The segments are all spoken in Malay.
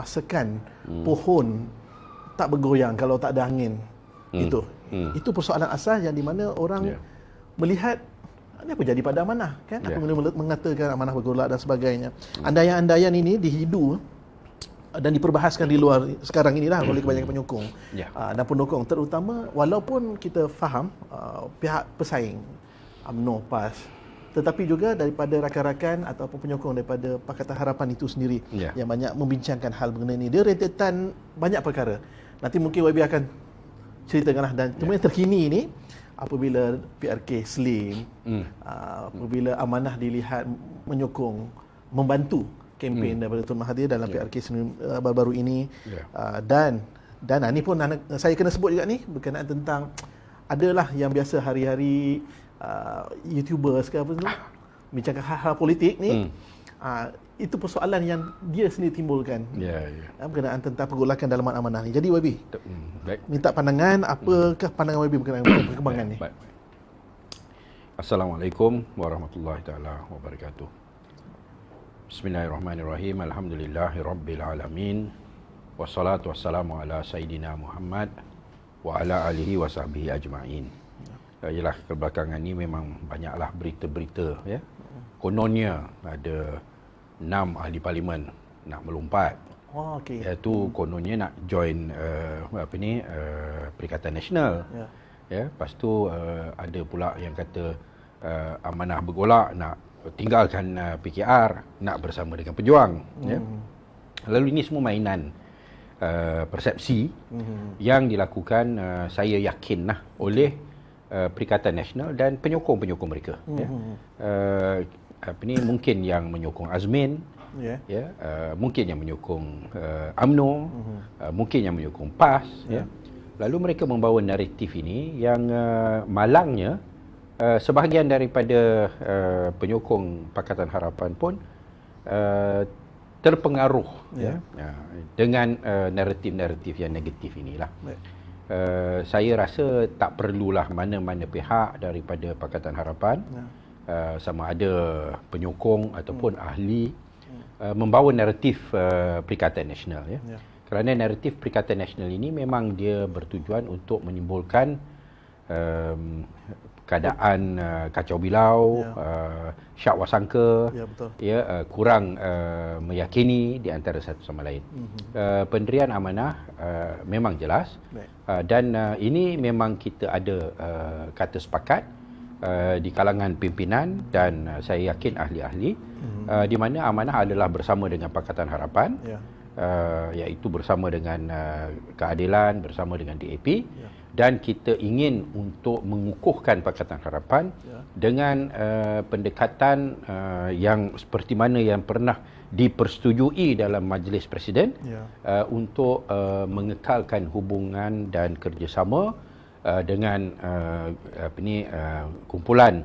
memastikan pohon tak bergoyang kalau tak ada angin. Itu persoalan asas yang di mana orang melihat ini apa jadi pada amanah kan? Apa mengatakan amanah bergolak dan sebagainya. Andaian-andaian ini dihidu dan diperbahaskan di luar sekarang inilah oleh kebanyakan penyokong dan pendukung, terutama walaupun kita faham pihak pesaing UMNO, PAS, tetapi juga daripada rakan-rakan ataupun penyokong daripada Pakatan Harapan itu sendiri yang banyak membincangkan hal mengenai ini. Dia rentetan banyak perkara. Nanti mungkin YB akan ceritakanlah, dan cuma yang terkini ini apabila PRK Slim, apabila amanah dilihat menyokong, membantu kempen daripada Tun Mahathir dalam PRK Slim baru-baru ini, dan ini pun saya kena sebut juga ni berkenaan tentang adalah yang biasa hari-hari YouTubers ke apa tu bincangkan hal-hal politik ni, itu persoalan yang dia sendiri timbulkan berkenaan tentang pergolakan dalam amanah ni. Jadi YB minta pandangan, apakah pandangan YB berkenaan perkembangan ni? Assalamualaikum warahmatullahi taala wabarakatuh. Bismillahirrahmanirrahim. Alhamdulillahirabbil alamin. Wassalatu wassalamu ala sayidina Muhammad wa ala alihi wa sahbihi ajma'in. Yalah, kebelakangan ni memang banyaklah berita-berita kononnya ada 6 ahli parlimen nak melompat. Iaitu kononnya nak join Perikatan Nasional. Lepas tu ada pula yang kata amanah bergolak nak tinggalkan PKR, nak bersama dengan pejuang. Lalu ini semua mainan persepsi yang dilakukan, saya yakinlah, oleh Perikatan Nasional dan penyokong-penyokong mereka. Mungkin yang menyokong Azmin, mungkin yang menyokong UMNO, mungkin yang menyokong PAS. Lalu mereka membawa naratif ini yang malangnya sebahagian daripada penyokong Pakatan Harapan pun terpengaruh dengan naratif-naratif yang negatif inilah. Saya rasa tak perlulah mana-mana pihak daripada Pakatan Harapan, sama ada penyokong ataupun ahli, membawa naratif Perikatan Nasional. Kerana naratif Perikatan Nasional ini memang dia bertujuan untuk menimbulkan keadaan kacau bilau, syak wasangka, kurang meyakini di antara satu sama lain. Pendirian amanah memang jelas, dan ini memang kita ada kata sepakat di kalangan pimpinan dan saya yakin ahli-ahli, di mana amanah adalah bersama dengan Pakatan Harapan, iaitu bersama dengan keadilan, bersama dengan DAP, dan kita ingin untuk mengukuhkan Pakatan Harapan dengan pendekatan yang seperti mana yang pernah dipersetujui dalam Majlis Presiden, untuk mengekalkan hubungan dan kerjasama dengan kumpulan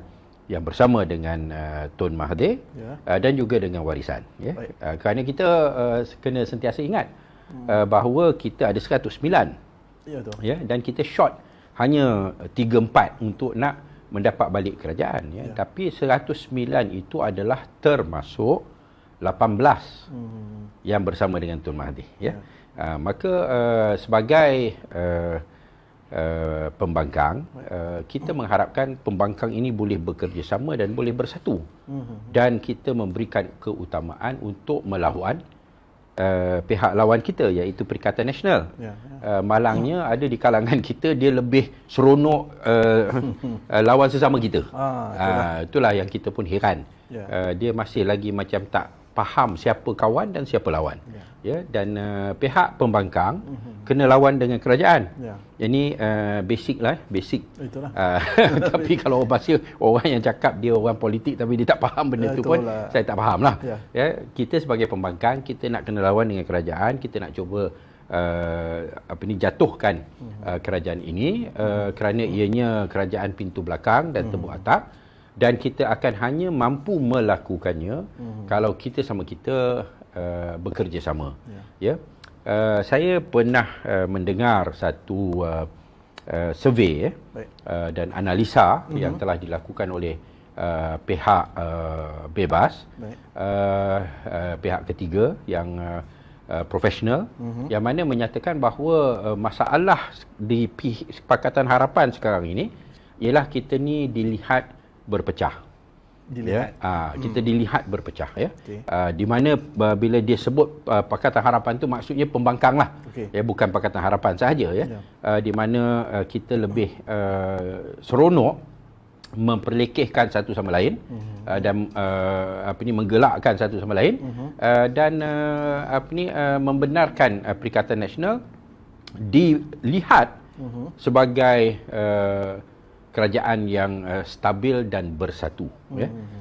yang bersama dengan Tun Mahathir, dan juga dengan warisan. Kerana kita kena sentiasa ingat bahawa kita ada 109, dan kita short hanya 3-4 untuk nak mendapat balik kerajaan. Tapi 109 itu adalah termasuk 18 yang bersama dengan Tun Mahathir. Maka sebagai pembangkang, kita mengharapkan pembangkang ini boleh bekerjasama dan boleh bersatu, dan kita memberikan keutamaan untuk melawan pihak lawan kita, iaitu Perikatan Nasional. Malangnya ada di kalangan kita dia lebih seronok lawan sesama kita. Itulah yang kita pun heran. Dia masih lagi macam tak faham siapa kawan dan siapa lawan. Dan pihak pembangkang kena lawan dengan kerajaan. Ini basic lah, basic. Tapi kalau bahasa orang yang cakap dia orang politik tapi dia tak faham benda tu pun saya tak faham lah. Kita sebagai pembangkang, kita nak kena lawan dengan kerajaan, kita nak cuba jatuhkan kerajaan ini, kerana ianya kerajaan pintu belakang dan tembok atap, dan kita akan hanya mampu melakukannya kalau kita sama kita bekerjasama. Saya pernah mendengar satu survey dan analisa yang telah dilakukan oleh pihak bebas, pihak ketiga yang profesional yang mana menyatakan bahawa masalah di Pakatan Harapan sekarang ini ialah kita ni dilihat berpecah. Kita dilihat berpecah ya. Di mana bila dia sebut Pakatan Harapan tu maksudnya pembangkang lah. Ya, bukan Pakatan Harapan sahaja ya. Di mana kita lebih seronok memperlekehkan satu sama lain dan menggelakkan satu sama lain dan membenarkan Perikatan Nasional dilihat sebagai kerajaan yang stabil dan bersatu.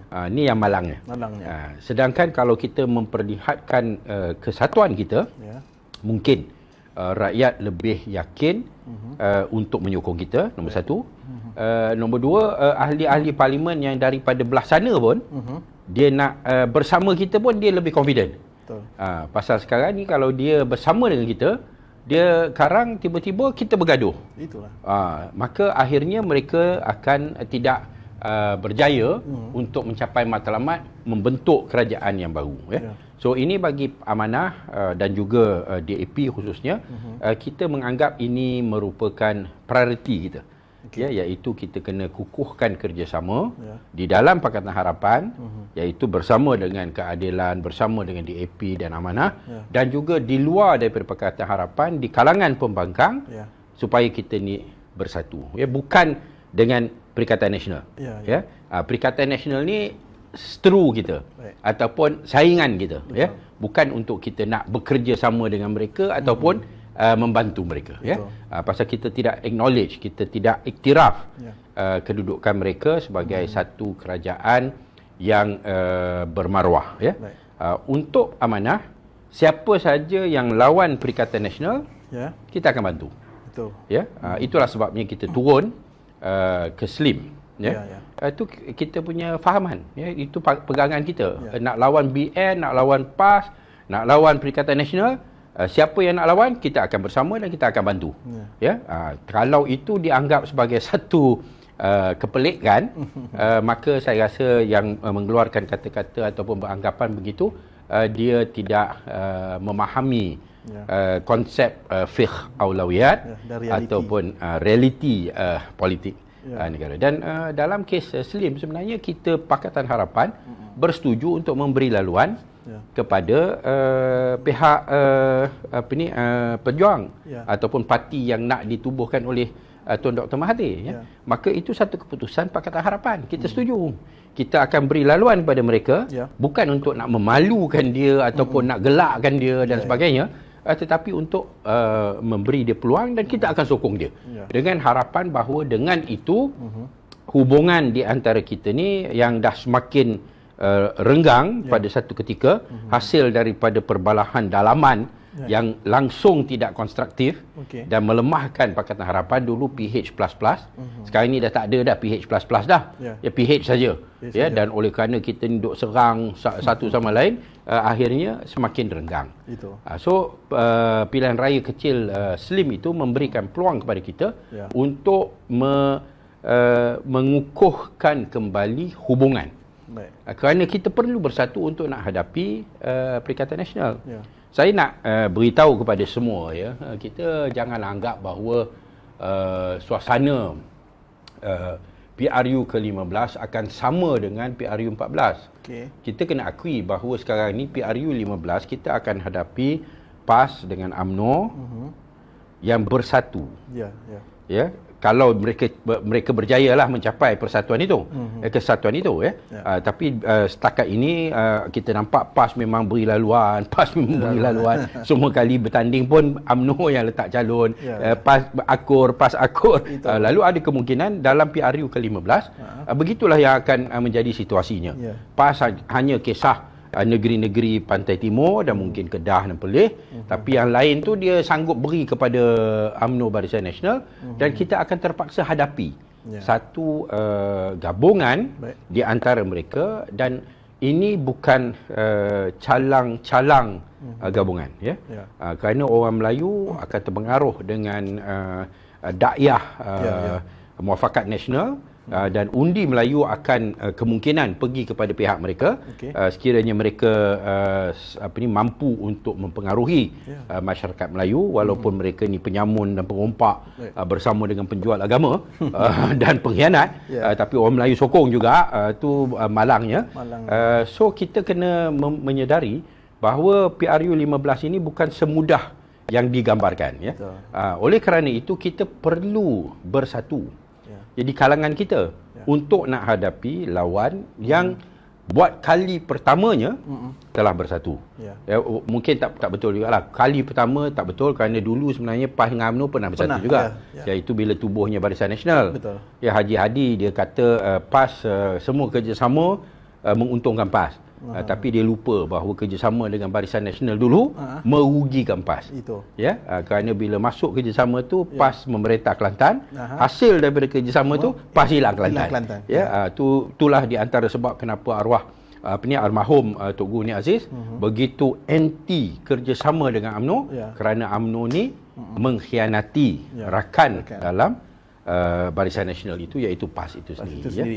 Ini yang malangnya. Sedangkan kalau kita memperlihatkan kesatuan kita, mungkin rakyat lebih yakin untuk menyokong kita, nombor satu. Nombor dua, ahli-ahli parlimen yang daripada belah sana pun, dia nak bersama kita pun dia lebih confident. Pasal sekarang ni kalau dia bersama dengan kita, dia sekarang tiba-tiba kita bergaduh. Itulah. Maka akhirnya mereka akan tidak berjaya untuk mencapai matlamat membentuk kerajaan yang baru. So ini bagi Amanah dan juga DAP khususnya, kita menganggap ini merupakan prioriti kita. Iaitu kita kena kukuhkan kerjasama di dalam Pakatan Harapan, iaitu bersama dengan Keadilan, bersama dengan DAP dan Amanah, dan juga di luar daripada Pakatan Harapan di kalangan pembangkang, supaya kita ni bersatu. Bukan dengan Perikatan Nasional. Perikatan Nasional ni seteru kita ataupun saingan kita. Bukan untuk kita nak bekerja sama dengan mereka ataupun membantu mereka. Pasal kita tidak acknowledge, kita tidak iktiraf kedudukan mereka sebagai satu kerajaan yang bermaruah. Untuk Amanah, siapa saja yang lawan Perikatan Nasional, kita akan bantu. Itulah sebabnya kita turun ke SLIM. Itu kita punya fahaman. Itu pegangan kita. Nak lawan BN, nak lawan PAS, nak lawan Perikatan Nasional, siapa yang nak lawan, kita akan bersama dan kita akan bantu. Kalau itu dianggap sebagai satu kepelikan, maka saya rasa yang mengeluarkan kata-kata ataupun beranggapan begitu, dia tidak memahami konsep fiqh aulawiyat ataupun realiti politik negara. Dan dalam kes SLIM sebenarnya kita Pakatan Harapan bersetuju untuk memberi laluan kepada pihak pejuang ataupun parti yang nak ditubuhkan oleh Tuan Dr. Mahathir. Maka itu satu keputusan Pakatan Harapan. Kita setuju. Kita akan beri laluan kepada mereka, bukan untuk nak memalukan dia ataupun nak gelakkan dia dan sebagainya, tetapi untuk memberi dia peluang dan kita akan sokong dia. Dengan harapan bahawa dengan itu hubungan di antara kita ni yang dah semakin renggang pada satu ketika, hasil daripada perbalahan dalaman yang langsung tidak konstruktif dan melemahkan Pakatan Harapan. Dulu PH++, sekarang ni dah tak ada dah PH++ dah, PH saja. Dan oleh kerana kita ni duk serang satu sama lain, akhirnya semakin renggang. So pilihan raya kecil SLIM itu memberikan peluang kepada kita untuk mengukuhkan kembali hubungan. Kerana kita perlu bersatu untuk nak hadapi Perikatan Nasional. Saya nak beritahu kepada semua, kita jangan anggap bahawa suasana PRU ke-15 akan sama dengan PRU 14. Kita kena akui bahawa sekarang ni PRU 15 kita akan hadapi PAS dengan UMNO yang bersatu. Kalau mereka berjayalah mencapai persatuan itu, kesatuan itu, tapi setakat ini kita nampak PAS memang beri laluan, semua kali bertanding pun UMNO yang letak calon, PAS akur. Lalu ada kemungkinan dalam PRU ke-15 begitulah yang akan menjadi situasinya. PAS hanya kisah negeri-negeri pantai timur dan mungkin Kedah dan Perlis, tapi yang lain tu dia sanggup beri kepada UMNO Barisan Nasional, dan kita akan terpaksa hadapi satu gabungan di antara mereka, dan ini bukan calang-calang gabungan, kerana orang Melayu akan terpengaruh dengan dakyah muafakat nasional dan undi Melayu akan kemungkinan pergi kepada pihak mereka sekiranya mereka mampu untuk mempengaruhi masyarakat Melayu, walaupun mereka ni penyamun dan pengompak bersama dengan penjual agama dan pengkhianat, tapi orang Melayu sokong juga, tu malangnya. So kita kena menyedari bahawa PRU 15 ini bukan semudah yang digambarkan, ya. Oleh kerana itu kita perlu bersatu. Jadi kalangan kita untuk nak hadapi lawan yang buat kali pertamanya telah bersatu. Mungkin tak betul jugalah. Kali pertama tak betul kerana dulu sebenarnya PAS dengan UMNO pernah bersatu juga. Iaitu bila tubuhnya Barisan Nasional. Haji Hadi dia kata PAS semua kerjasama menguntungkan PAS. Tapi dia lupa bahawa kerjasama dengan Barisan Nasional dulu merugikan PAS. Kerana bila masuk kerjasama tu PAS memerintah Kelantan, hasil daripada kerjasama tu PAS hilang Kelantan. Itulah di antara sebab kenapa arwah almarhum Tok Guru Nik Aziz begitu anti kerjasama dengan UMNO, kerana UMNO ni mengkhianati rakan dalam Barisan Nasional itu, iaitu PAS itu sendiri.